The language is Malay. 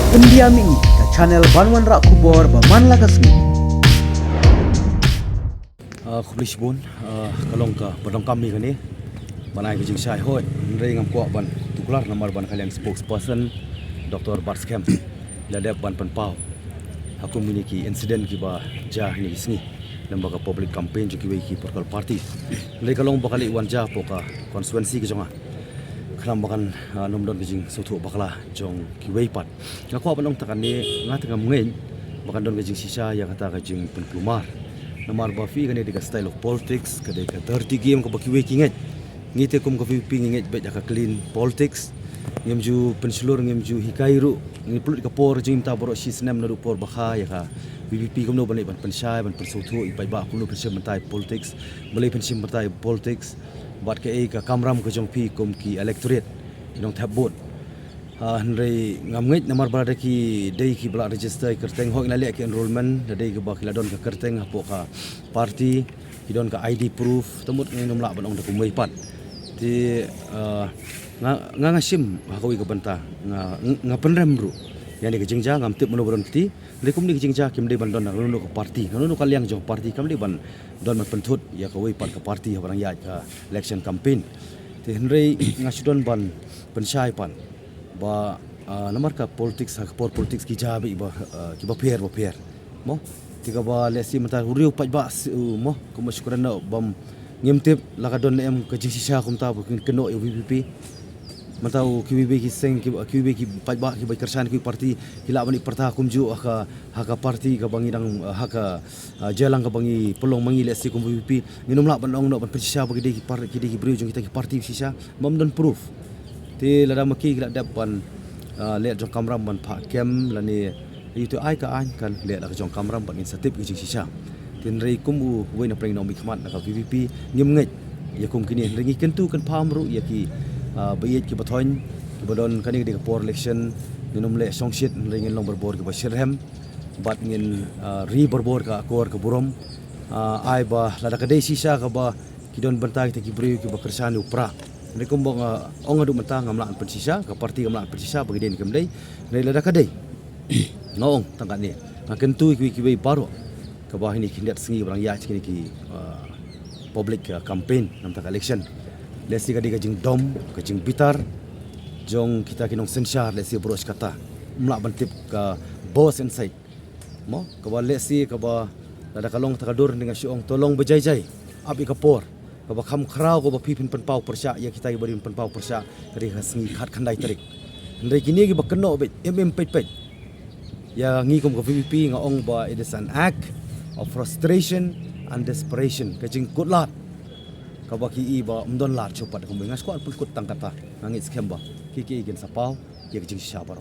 Pendiami ke channel Banwan Rak Kubor Baman Lakasmi. Kulis bun kalong ka badong kami kani banai ke jing sai hoi rei ngam ko ban tukular nomor ban kalian spokesperson Dr. Barskem ladap ban penpau aku miniki insiden ki ba jah ni isni lembaga public campaign ki wei ki political party rei kalong bakali wan jah poka konstituensi ki jonga kram bakan nomdon ki jing sotu bakala jong ki wei pat ngako banong takan ni ngat ngam ngen bakan don ki jing sisa ya kata ka jing penplumar namar bafi kani dekat style of politics kadai ka dirty game ko baki waking it ngite kum ko ping nget bet ka clean politics ngemju pensulur ngemju hikairu ngi pulut ka por jing ta boro si senam naru por bakha ya ka BBP kum no banai ban pensai ban persutu ipai ba kum no pensai mentai politics boleh pensai mentai politics bat ka ka kamram ko jong pi kum ki electorate inong thabot Henry ngamngit namar balada ki dei ki bala register kerteng hok nalek ki enrollment dei ke bak ladon ka kerteng hapo ka party kidon ka ID proof temut ngi nomla ban ong da kumai pat ti nga ngasim hakoi ka banta nga penrem bro yani ke jingja ngam tip mono ti lekum ni ke jingja kim dei ban don nanu ka party nanu ka liang jong party kam dei ban don pentut ya ka wei pat ka party barang ya ka election campaign ti Henry ngasudon ban pensai pan ba namar ka politics por politics ki jabi ba ki ba per mo tiga ba lesi mentar huriu pat ba mo ko masyukuran na bam ngimtip lakadon em ka jisisa kum ta keno UVP mentau QBB ki seng QBB ki pat ba ki ba kersan ki parti hila bani perta kumju haka parti ka bangi dang haka jalang ka bangi pelong mangi lesi kum UVP nginom la ban ong no ban persisa bagi ki parti ki brio jong kita ki parti sisa bam don proof ti lada maki kila depan lihat jong kamram ban pak kem lani itu ai ka an kan lihat la jong kamram ban insentif ki sisa tin rei kum u we na preng no mi khmat na ka VVP ngim ngai ya kum kini ringi kentu kan pamru ya ki bayit ki bathoin ki bodon kani di por election minum le songshit ringin long berbor ki basirhem bat ngin ri berbor ka akor ka burom ai ba lada ka dei sisa ka ba kidon bantai ki bri ki bakersan upra ni kumbong ong adu mentang ngamlaan persisa ka parti ngamlaan persisa bagi den kemdei nei lada kadai ngong tangkat ni ngaken tu ki bai baru ka bah ini kindat sengi barang ya kini ki public campaign nam tak election lesi ka jing dom ka jing bitar jong kita kinong sensar lesi bros kata mla bantip ka boss inside mo ka ba lesi ka ba lada kalong takadur dengan syong tolong bejai-jai abi kapor ba kham khrau ko ba pipin penpau persya ya kita ibarin penpau persya kari hasngi khat khandai tarik ndai kini gi ba keno bet pet ya ngi kom ko VVP nga ong ba it is an act of frustration and desperation kajing kutlat ka ba ki iba umdon lat chupat ko ngas ko pun kut tangkata ngit skemba ki gen sapau ya kajing shabaro